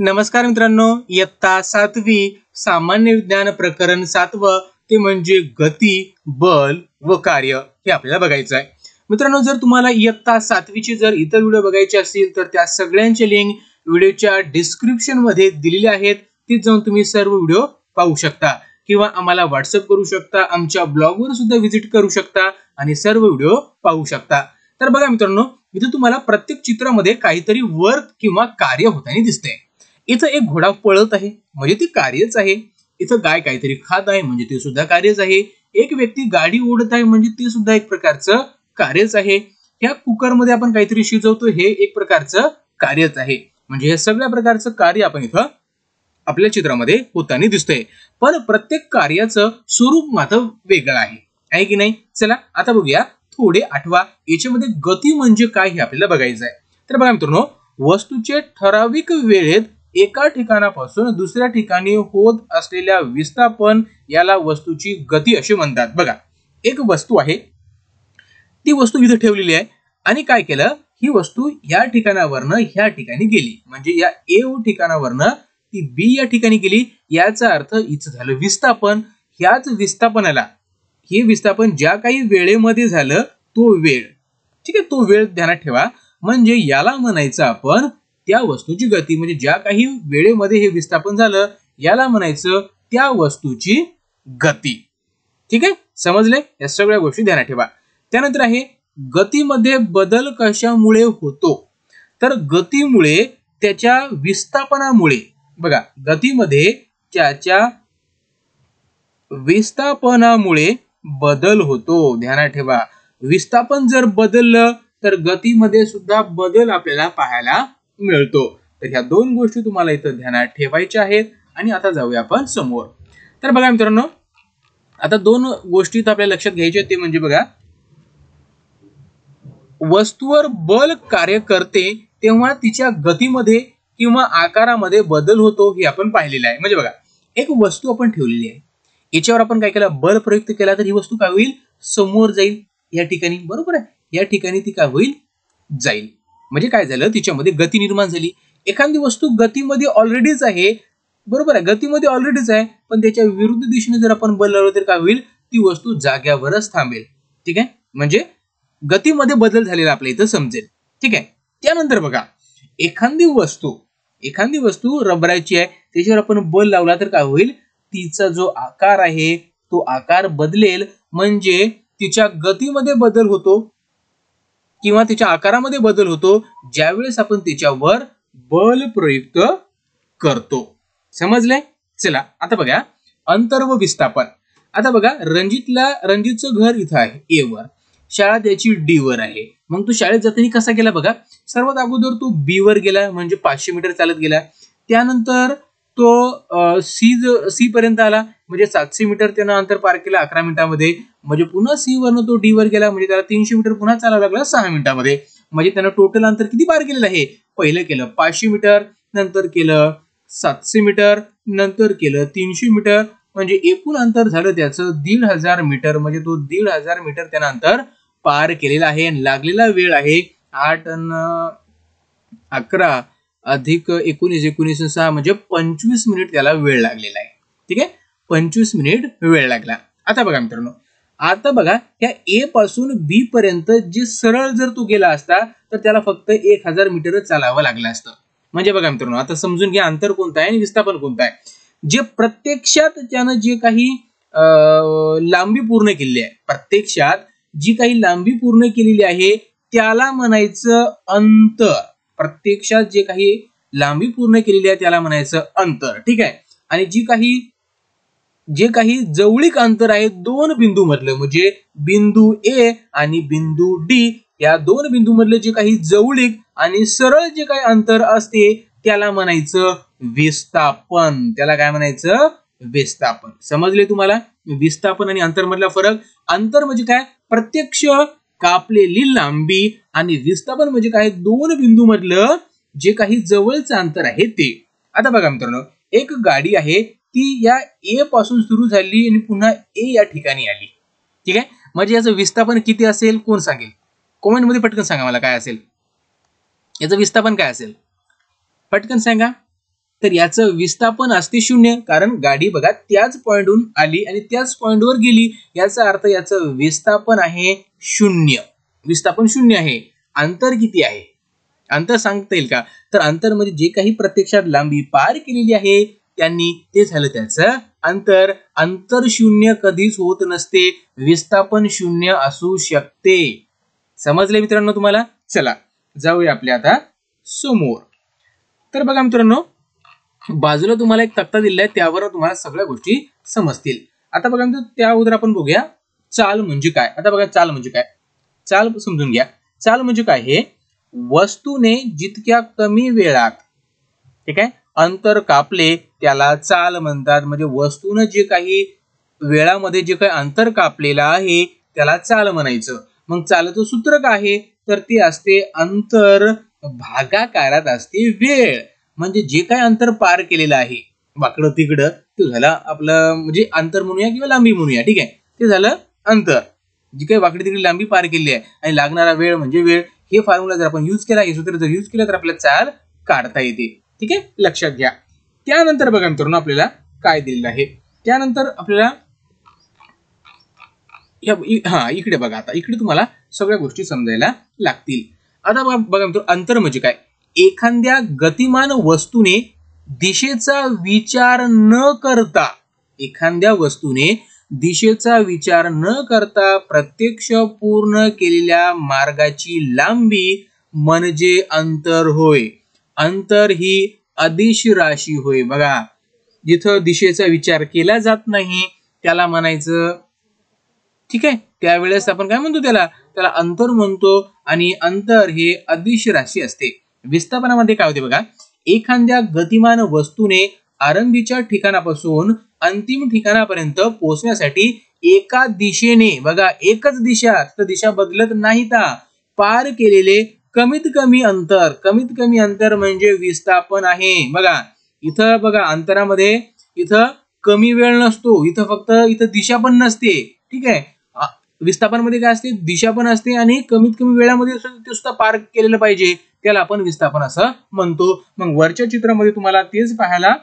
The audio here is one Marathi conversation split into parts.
नमस्कार मित्रांनो, इयत्ता 7वी सामान्य विज्ञान प्रकरण 7व ते म्हणजे गती, बल व कार्य हे आपल्याला बघायचं आहे. मित्रांनो, जर तुम्हाला इयत्ता 7वी चे जर इतर व्हिडिओ बघायचे असतील तर त्या सगळ्यांचे लिंक व्हिडिओच्या डिस्क्रिप्शन मध्ये दिलेले आहेत. तिथे जाऊन तुम्ही सर्व व्हिडिओ पाहू शकता किंवा आम्हाला व्हॉट्सअप करू शकता, आमच्या ब्लॉगवर सुद्धा व्हिजिट करू शकता आणि सर्व व्हिडिओ पाहू शकता. तर बघा मित्रांनो, इथे तुम्हाला प्रत्येक चित्रामध्ये काहीतरी वर्क किंवा कार्य होताना दिसते. इथं एक घोडा पळत आहे म्हणजे ते कार्यच आहे. इथं गाय काहीतरी खात आहे म्हणजे ते सुद्धा कार्यच आहे. एक व्यक्ती गाडी ओढत आहे म्हणजे ते सुद्धा एक प्रकारचं कार्यच आहे. ह्या कुकर मध्ये आपण काहीतरी शिजवतो हे एक प्रकारचं कार्यच आहे. म्हणजे हे सगळ्या प्रकारचं कार्य आपण इथं आपल्या चित्रामध्ये होताना दिसतंय. पण प्रत्येक कार्याचं स्वरूप मात्र वेगळं आहे की नाही. चला आता बघूया, थोडे आठवा. याच्यामध्ये गती म्हणजे काय हे आपल्याला बघायचं आहे. तर बघा मित्रांनो, वस्तूचे ठराविक वेळेत एका ठिकाणापासून दुसऱ्या ठिकाणी होत असलेल्या विस्थापन याला वस्तूची गती असे म्हणतात. बघा, एक वस्तू आहे, ती वस्तू इथे ठेवलेली आहे आणि काय केलं, ही वस्तू या ठिकाणावरनं ह्या ठिकाणी गेली म्हणजे या ए ठिकाणावरनं ती बी या ठिकाणी गेली. याचा अर्थ इथं झालं विस्थापन. ह्याच विस्थापनाला, हे विस्थापन ज्या काही वेळेमध्ये झालं तो वेळ, ठीक आहे, तो वेळ ध्यानात ठेवा. म्हणजे याला म्हणायचं आपण त्या वस्तूची गती. म्हणजे ज्या काही वेळेमध्ये हे विस्थापन झालं याला म्हणायचं त्या वस्तूची गती. ठीक आहे, समजले. या सगळ्या गोष्टी ध्यानात ठेवा. त्यानंतर आहे गतीमध्ये बदल कशामुळे होतो. तर गतीमुळे त्याच्या विस्थापनामुळे. बघा, गतीमध्ये त्याच्या विस्थापनामुळे बदल होतो. ध्यानात ठेवा, विस्थापन जर बदललं तर गतीमध्ये सुद्धा बदल आपल्याला पाहायला मिळतो. तर ह्या दोन गोष्टी तुम्हाला इथं ध्यानात ठेवायच्या आहेत. आणि आता जाऊया आपण समोर. तर बघा मित्रांनो, आता दोन गोष्टी आपल्याला लक्षात घ्यायच्या. ते म्हणजे बघा, वस्तूवर बल कार्य करते तेव्हा तिच्या गतीमध्ये किंवा आकारामध्ये बदल होतो हे आपण पाहिलेलं आहे. म्हणजे बघा, एक वस्तू आपण ठेवलेली आहे, याच्यावर आपण काय केलं, बल प्रयुक्त केला तर ही वस्तू काय होईल, समोर जाईल या ठिकाणी. बरोबर आहे, या ठिकाणी ती काय होईल, जाईल. म्हणजे काय झालं, तिच्यामध्ये गती निर्माण झाली. एखादी वस्तू गतीमध्ये ऑलरेडीच आहे, बरोबर आहे, गतीमध्ये ऑलरेडीच आहे, पण त्याच्या विरुद्ध दिशेने जर आपण बल लावलं तर काय होईल, ती वस्तू जाग्यावरच थांबेल. ठीक आहे, म्हणजे गतीमध्ये बदल झालेला आपल्या इथं समजेल. ठीक आहे. त्यानंतर बघा, एखादी वस्तू रबराची आहे, त्याच्यावर आपण बल लावला तर काय होईल, तिचा जो आकार आहे तो आकार बदलेल. म्हणजे तिच्या गतीमध्ये बदल होतो किंवा तिच्या आकारामध्ये बदल होतो ज्यावेळेस आपण त्याच्यावर बल प्रयुक्त करतो. समजले. चला आता बघा, अंतर व विस्थापन. आता बघा, रणजितचं घर इथं आहे ए वर, शाळा त्याची डी वर आहे. मग तो शाळेत जाताना कसा गेला बघा, सर्वात अगोदर तो बी वर गेला म्हणजे 500 मीटर चालत गेला. त्यानंतर तो सी पर्यंत आला म्हणजे 700 मीटर त्यानं अंतर पार केलं 11 मिनिटांमध्ये. म्हणजे पुन्हा सी वरनं तो डी वर गेला म्हणजे त्याला 300 मीटर पुन्हा चालावं लागलं 6 मिनिटांमध्ये. म्हणजे त्यानं टोटल अंतर किती पार केलेलं आहे, पहिलं केलं 500 मीटर, नंतर केलं 700 मीटर, नंतर केलं 300 मीटर. म्हणजे एकूण अंतर झालं त्याचं 1500 मीटर. म्हणजे तो 1500 मीटर त्यानं अंतर पार केलेला आहे. लागलेला वेळ आहे 8 आणि 11 अधिक 19 6 म्हणजे 25 मिनिट त्याला वेळ लागलेला आहे. ठीक आहे, 25 मिनिट वेळ लागला. आता बघा मित्रांनो, आता बघा, या ए पासून बी पर्यंत जे सरळ जर तो गेला असता तर त्याला फक्त 1000 मीटरच चालावं लागलं असतं. म्हणजे बघा मित्रांनो, आता समजून घ्या अंतर कोणतं आहे आणि विस्थापन कोणतं आहे. जे प्रत्यक्षात त्यानं जे काही लांबी पूर्ण केलेली आहे, प्रत्यक्षात जी काही लांबी पूर्ण केलेली आहे त्याला म्हणायचं अंतर. प्रत्यक्षात जे काही लांबी पूर्ण केलेली आहे त्याला म्हणायचं अंतर. ठीक आहे. आणि जे काही जवळीक अंतर आहे दोन बिंदू मधलं, म्हणजे बिंदू ए आणि बिंदू डी, या दोन बिंदू मधले जे काही जवळीक आणि सरळ जे काही अंतर असते त्याला म्हणायचं विस्थापन. त्याला काय म्हणायचं, विस्थापन. समजले तुम्हाला विस्थापन आणि अंतर मधला फरक. अंतर म्हणजे काय, प्रत्यक्ष कापलेली लांबी, आणि विस्थापन म्हणजे काय, दोन बिंदू मधलं जे काही जवळचं अंतर आहे ते. आता बघा मित्रांनो, एक गाडी आहे, ती या ए पासून सुरू झाली आणि पुन्हा ए या ठिकाणी आली. ठीक आहे, म्हणजे याचं विस्थापन किती असेल कोण सांगेल, कमेंट मध्ये पटकन सांगा मला काय असेल याचं विस्थापन काय असेल, पटकन सांगा. तर याचं विस्थापन असते 0, कारण गाडी बघा त्याच पॉइंटहून आली आणि त्याच पॉइंटवर गेली, याचा अर्थ याचं विस्थापन आहे 0. विस्थापन 0 आहे. अंतर किती आहे? अंतर सांगता येईल का? तर अंतर म्हणजे जे काही प्रत्यक्षात लांबी पार केलेली आहे त्यांनी, ते झालं त्याचं अंतर. अंतर 0 कधीच होत नसते, विस्थापन 0 असू शकते. समजले मित्रांनो तुम्हाला? चला जाऊया आपल्या आता समोर. तर बघा मित्रांनो, बाजूला तुम्हाला एक तक्ता दिलेला आहे, त्यावर तुम्हाला सगळ्या गोष्टी समजतील. आता बघा मित्रांनो, त्या अगोदर आपण बघूया चाल म्हणजे काय. आता बघा चाल म्हणजे काय, चाल समजून घ्या. चाल म्हणजे काय, हे वस्तूने जितक्या कमी वेळात, ठीक आहे, अंतर कापले त्याला चाल म्हणतात. म्हणजे वस्तूने जे काही वेळामध्ये जे काही अंतर कापलेलं आहे त्याला चाल म्हणायचं. मग चालचं सूत्र काय आहे, तर ते असते अंतर भागाकारात असते वेळ. म्हणजे जे काही अंतर पार केलेलं आहे वाकडं तिकडं, ते झालं आपलं म्हणजे अंतर म्हणूया किंवा लांबी म्हणूया, ठीक आहे, ते झालं अंतर. जी काही वाकडी तिकडे लांबी पार केली आहे आणि लागणारा वेळ म्हणजे वेळ. हे फॉर्म्युला जर आपण युज केला, हे सूत्र जर युज केलं तर आपल्याला चाल काढता येते. ठीक आहे, लक्षात घ्या. त्यानंतर बघा मित्रांनो आपल्याला काय दिलेलं आहे. त्यानंतर आपल्याला इकडे बघा, आता इकडे तुम्हाला सगळ्या गोष्टी समजायला लागतील. आता बघा मित्रांनो, अंतर म्हणजे काय, एखाद्या गतिमान वस्तूने दिशेचा विचार न करता, एखाद्या वस्तूने दिशेचा विचार न करता प्रत्यक्ष पूर्ण केलेल्या मार्गाची लांबी म्हणजे अंतर होय. अंतर ही अदिश राशी होय. बघा, जिथं दिशेचा विचार केला जात नाही त्याला म्हणायचं, ठीक आहे, त्यावेळेस आपण काय म्हणतो, त्याला अंतर म्हणतो. आणि अंतर हे अदिश राशी असते. विस्थापनामध्ये काय होते बघा, एखाद्या गतिमान वस्तूने आरंभीच्या ठिकाणापासून अंतिम ठिकाणापर्यंत पोहोचण्यासाठी एका दिशेने, बघा एकच दिशा, तर दिशा बदलत नाहीत, पार केलेले कमीत कमी अंतर म्हणजे विस्थापन आहे. बघा इथं बघा अंतरामध्ये इथं कमी वेळ नसतो, इथं फक्त इथं दिशा पण नसते. ठीक आहे, विस्थापनामध्ये काय असते, दिशा पण असते आणि कमीत कमी वेळामध्ये ते सुद्धा पार केलेलं पाहिजे, त्याला आपण विस्थापन असं म्हणतो. मग वरच्या चित्रामध्ये तुम्हाला तेच पाहायला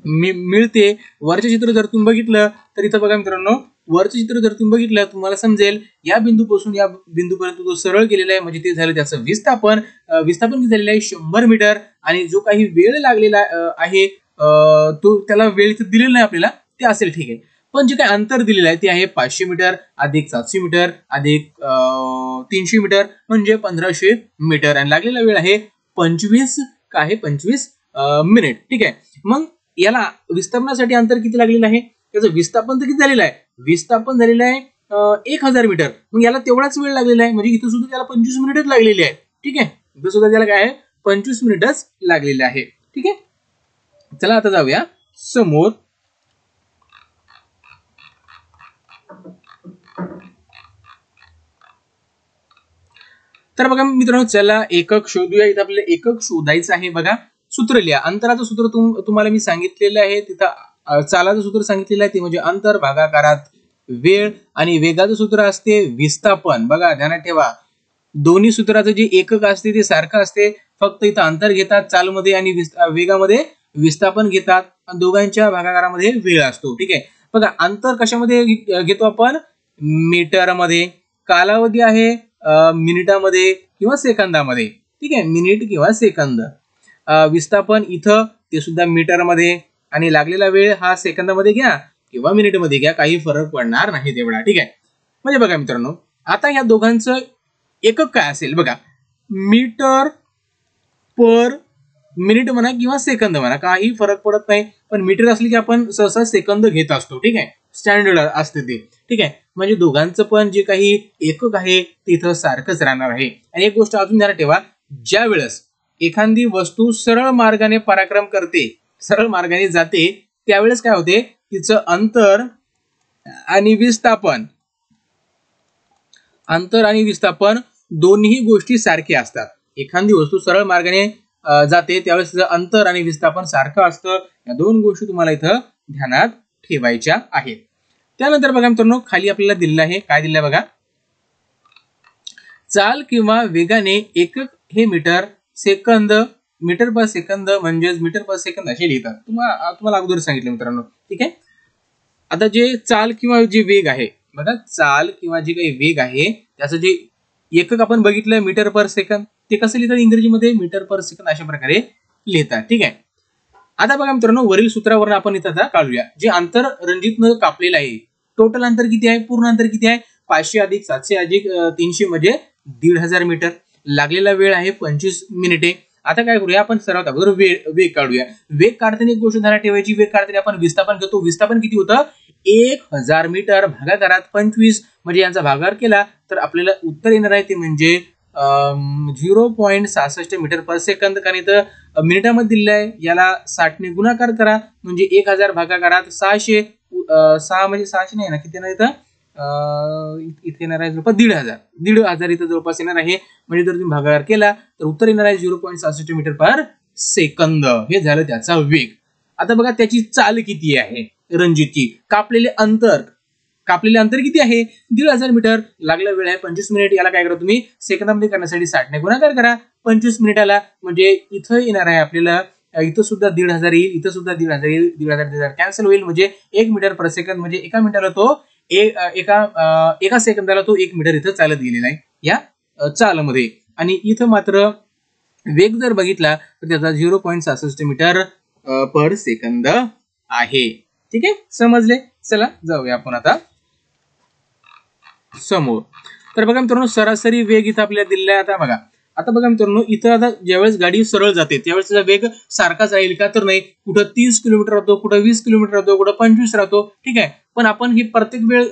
मिळते. वरचे चित्र जर तुम्ही बघितलं तर इथं बघा मित्रांनो, वरचं चित्र जर तुम्ही बघितलं तुम्हाला समजेल, या बिंदूपासून या बिंदूपर्यंत तो सरळ गेलेला आहे, म्हणजे ते झालं त्याचं विस्थापन. विस्थापन किती झालेलं आहे, 100 मीटर. आणि जो काही वेळ लागलेला आहे तो त्याला वेळ इथं दिलेला नाही आपल्याला, ते असेल, ठीक आहे. पण जे काही अंतर दिलेलं आहे ते आहे 500 मीटर अधिक 700 मीटर अधिक 300 मीटर म्हणजे 1500 मीटर. आणि लागलेला वेळ आहे 25 मिनिट. ठीक आहे, मग याला विस्थापनासाठी अंतर किती लागलेलं आहे, त्याचं विस्थापन तर किती झालेलं आहे, विस्थापन झालेलं आहे 1000 मीटर. मग याला तेवढाच वेळ लागलेला आहे, म्हणजे इथं सुद्धा त्याला 25 मिनिटच लागलेली आहे. ठीक आहे, इथं सुद्धा त्याला काय आहे, 25 मिनिटच लागलेले आहे. ठीक आहे, चला आता जाऊया समोर. तर बघा मित्रांनो, चला एकक शोधूया. इथं आपल्याला एकक शोधायचं आहे. बघा, सूत्र लिहा. अंतराचं सूत्र तुम्हाला मी सांगितलेलं आहे, तिथं चालाचं सूत्र सांगितलेलं आहे, ते म्हणजे अंतर भागाकारात वेळ. आणि वेगाचं सूत्र असते विस्थापन. बघा ध्यानात ठेवा, दोन्ही सूत्राचं जे एकक असते ते सारखं असते, फक्त इथं अंतर घेतात चालमध्ये आणि वेगामध्ये विस्थापन घेतात. दोघांच्या भागाकारामध्ये वेळ असतो. ठीक आहे, बघा अंतर कशामध्ये घेतो आपण, मीटरमध्ये. कालावधी आहे मिनिटामध्ये किंवा सेकंदामध्ये. ठीक आहे, मिनिट किंवा सेकंद. विस्थापन इथं ते सुद्धा मीटरमध्ये. आणि लागलेला वेळ हा सेकंदामध्ये घ्या किंवा मिनिटमध्ये घ्या, काही फरक पडणार नाही तेवढा. ठीक आहे, म्हणजे बघा मित्रांनो, आता ह्या दोघांचं एकक काय असेल बघा, मीटर पर मिनिट म्हणा किंवा सेकंद म्हणा, काही फरक पडत नाही. पण मीटर असले की आपण सहसा सेकंद घेत असतो. ठीक आहे, स्टँडर्ड असते ते. ठीक आहे, म्हणजे दोघांचं पण जे काही एकक आहे ते इथं सारखंच राहणार आहे. आणि एक गोष्ट अजून ध्यानात ठेवा, ज्या वेळेस एखादी वस्तू सरळ मार्गाने पराक्रम करते, सरळ मार्गाने जाते, त्यावेळेस काय होते, तिचं अंतर आणि विस्थापन दोन्ही गोष्टी सारखे असतात. एखादी वस्तू सरळ मार्गाने जाते त्यावेळेस तिचं अंतर आणि विस्थापन सारखं असतं. या दोन गोष्टी तुम्हाला इथं ध्यानात ठेवायच्या आहेत. त्यानंतर बघा मित्रांनो, खाली आपल्याला दिलेलं आहे, काय दिलंय बघा, चाल किंवा वेगाने एकक हे metre, second metre per second म्हणजेच मीटर पर सेकंद असे लिहितात. तुम्हाला अगोदर सांगितलं मित्रांनो. ठीक आहे. आता जे चाल किंवा जे वेग आहे बघा, चाल किंवा जे काही वेग आहे त्याचं जे एकक आपण बघितलं मीटर पर सेकंद, ते कसं लिहितात इंग्रजीमध्ये? मीटर पर सेकंद अशा प्रकारे लिहितात. ठीक आहे. आता बघा मित्रांनो, वरील सूत्रावरून आपण इथं आता काढूया. जे अंतर रणजितनं कापलेलं आहे, टोटल अंतर किती आहे? पूर्ण अंतर किती आहे? 500 अधिक 700 अधिक 300 म्हणजे 1500 मीटर. लागलेला वेळ आहे 25 मिनिटे. आता काय करूया आपण? सर्वात अगोदर वेग काढूया. वेग काढताना एक गोष्ट ध्यानात ठेवायची, वेग काढताना आपण विस्थापन घेतो. विस्थापन किती होतं? 1000 मीटर भागाकारात 25 म्हणजे यांचा भागाकार केला तर आपल्याला उत्तर येणार आहे ते म्हणजे 0.66 मीटर पर सेकंद. कारण इथं मिनिटामध्ये दिलेलं आहे, याला 60 ने गुणाकार करा म्हणजे 1000 भागाकारात 600. 6 म्हणजे 600 नाही ना, किती ना इथं इथे येणार आहे जवळपास 1500 इथं जवळपास येणार आहे. म्हणजे जर तुम्ही भागाकार केला तर उत्तर येणार आहे 0.66 मीटर पर सेकंद. हे झालं त्याचा वेग. आता बघा त्याची चाल किती आहे रणजितची. कापलेले अंतर किती आहे? 1500 मीटर. लागला वेळ आहे 25 मिनिट. याला काय करा तुम्ही? सेकंदामध्ये करण्यासाठी 60 ने गुणाकार करा 25 मिनिटाला. म्हणजे इथं येणार आहे आपल्याला, इथं सुद्धा 1500 येईल, इथं सुद्धा 1500 येईल. 1500 कॅन्सल होईल म्हणजे 1 मीटर पर सेकंद म्हणजे एका मिनिटाला तो एका सेकंदाला तो 1 मीटर इथं चालत गेलेला आहे या चालमध्ये. आणि इथं मात्र वेग जर बघितला तर त्याचा 0.66 मीटर पर सेकंद आहे. ठीक आहे, समजले? चला जाऊया आपण आता समोर. तर बघा मित्रांनो, सरासरी वेग इथं आपल्याला दिलेला आहे. आता बघा मित्रांनो, इथं आता ज्यावेळेस गाडी सरळ जाते त्यावेळेस त्याचा वेग सारखाच राहील का? तर नाही. कुठं 30 किलोमीटर राहतो, कुठं 20 किलोमीटर राहतो, कुठं 25 राहतो. ठीक आहे. पण आपण ही प्रत्येक वेळ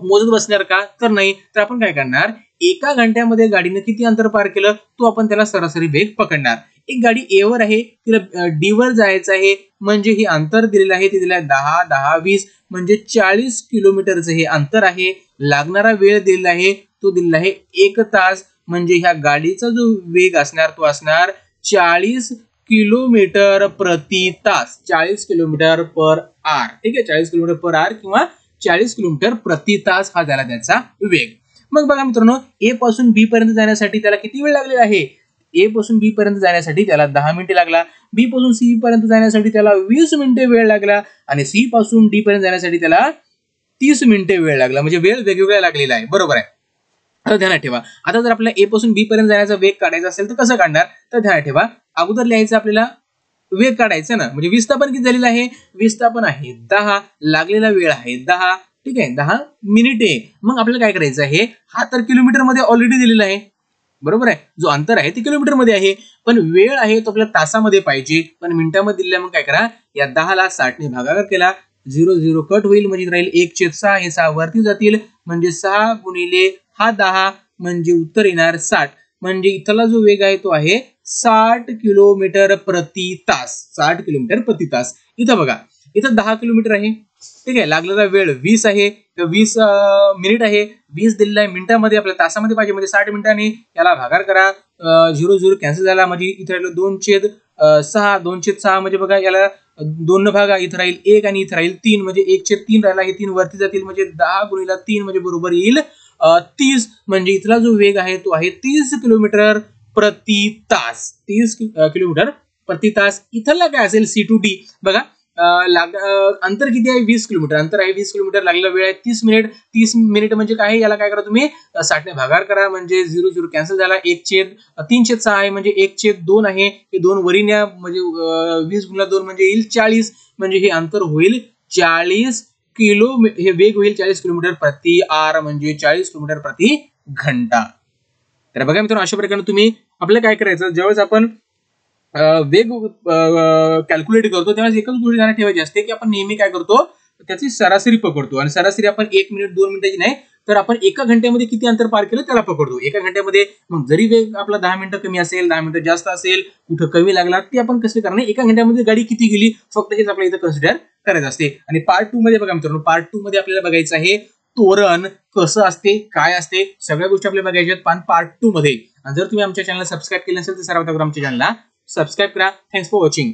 मोजत बसणार का? तर नाही. तर आपण काय करणार? एका घंट्यामध्ये गाडीने किती अंतर पार केलं तो आपण त्याला सरासरी वेग पकडणार. एक गाडी ए वर आहे, तिला डी वर जायचं आहे म्हणजे हे अंतर दिलेलं आहे, ते दिलं आहे 10, 10, 20 म्हणजे 40 किलोमीटरचं हे अंतर आहे. लागणारा वेळ दिलेला आहे तो दिलेला आहे 1 तास. म्हणजे ह्या गाडीचा जो वेग असणार तो असणार 40 किलोमीटर प्रति तास. 40 किलोमीटर पर आर. ठीक आहे, 40 किलोमीटर पर आर किंवा 40 किलोमीटर प्रति तास हा झाला त्याचा वेग. मग बघा मित्रांनो, ए पासून बी पर्यंत जाण्यासाठी त्याला किती वेळ लागलेला आहे? ए पासून बी पर्यंत जाण्यासाठी त्याला 10 मिनिटे लागला. बी पासून सी पर्यंत जाण्यासाठी त्याला 20 मिनिटे वेळ लागला. आणि सी पासून डी पर्यंत जाण्यासाठी त्याला 30 मिनिटे वेळ लागला. म्हणजे वेळ वेगवेगळा लागलेला आहे. बरोबर आहे. आता ध्यानात ठेवा, आता जर आपल्याला ए पासून बी पर्यंत जाण्याचा वेग काढायचा असेल तर कसं काढणार? तर ध्यानात ठेवा, अगोदर लिहायचं आपल्याला वेग काढायचं ना. म्हणजे विस्थापन किती झालेलं आहे? विस्थापन आहे 10. लागलेला वेळ आहे 10. ठीक आहे, 10 मिनिटे. मग आपल्याला काय करायचं आहे? हा तर किलोमीटर मध्ये ऑलरेडी दिलेला आहे. बरोबर आहे. जो अंतर आहे ते किलोमीटर मध्ये आहे, पण वेळ आहे तो आपल्याला तासामध्ये पाहिजे. पण मिनिटामध्ये दिलेला. मग काय करा? या 10 ला 60 ने भागाकार केला. 0 कट होईल म्हणजे राहील 1/6. हे 6 वरती जातील म्हणजे 6 गुणिले हा 10 म्हणजे उत्तर येणार 60. म्हणजे इथला जो वेग आहे तो आहे 60 किलोमीटर प्रति तास. 60 किलोमीटर प्रति तास. इथं बघा, इथं 10 किलोमीटर आहे. ठीक आहे, लागलेला वेळ 20 आहे, 20 मिनिट आहे. 20 दिलेला आहे मिनिटामध्ये, आपल्याला तासामध्ये पाहिजे म्हणजे 60 मिनिटांनी. याला भागाकार करा. 0 कॅन्सल झाला म्हणजे इथं राहिलं 2/6. 2/6 म्हणजे बघा याला 2 भागा, इथं राहील 1 आणि इथं राहील 3 म्हणजे 1/3 राहिला. हे 3 वरती जातील म्हणजे 10 गुणिले 3 म्हणजे बरोबर येईल 30. म्हणजे इथला जो वेग आहे तो आहे 30 किलोमीटर प्रति तास. 30 किलोमीटर प्रति तास. इथला काय असेल? C to D. बघा, अंतर किती आहे? 20 किलोमीटर अंतर आहे. 20 किलोमीटर. लागलेला वेळ आहे 30 मिनिट. 30 मिनिट म्हणजे काय? याला काय करा तुम्ही? 60 ने भागाकार करा म्हणजे 0 कॅन्सल झाला. 3/6 आहे म्हणजे 1/2 आहे. हे 2 वरी न्या म्हणजे 20 गुणिले 2 म्हणजे येईल 40. म्हणजे हे अंतर होईल 40 किलो. हे वेग होईल 40 किलोमीटर प्रति आर म्हणजे 40 किलोमीटर प्रति घंटा. तर बघा मित्रांनो, अशा प्रकारे तुम्ही आपल्याला काय करायचं? ज्यावेळेस आपण वेग कॅल्क्युलेट करतो त्यावेळेस एकच गोष्ट ध्यानात ठेवायची असते की आपण नेहमी काय करतो? त्याची सरासरी पकडतो. आणि सरासरी आपण 1 मिनिट 2 मिनिटाची नाही, तर आपण एका घंट्यामध्ये किती अंतर पार केलं त्याला पकडतो. एका घंट्यामध्ये. मग जरी वेग आपला 10 मिनिटं कमी असेल, 10 मिनिटं जास्त असेल, कुठं कमी लागला, ते आपण कसं करणार? एका घंट्यामध्ये गाडी किती गेली फक्त हेच आपल्याला इथं कन्सिडर करायचं असते. आणि पार्ट 2 मध्ये बघा मित्रांनो, पार्ट 2 मध्ये आपल्याला बघायचं आहे तोरण कसं असते, काय असते, सगळ्या गोष्टी आपल्याला बघायच्या आहेत पण पार्ट 2 मध्ये. आणि जर तुम्ही आमच्या चॅनलला सबस्क्राईब केलं नसेल तर सर्वात अगोदर आमच्या चॅनलला सबस्क्राईब करा. Thanks for watching.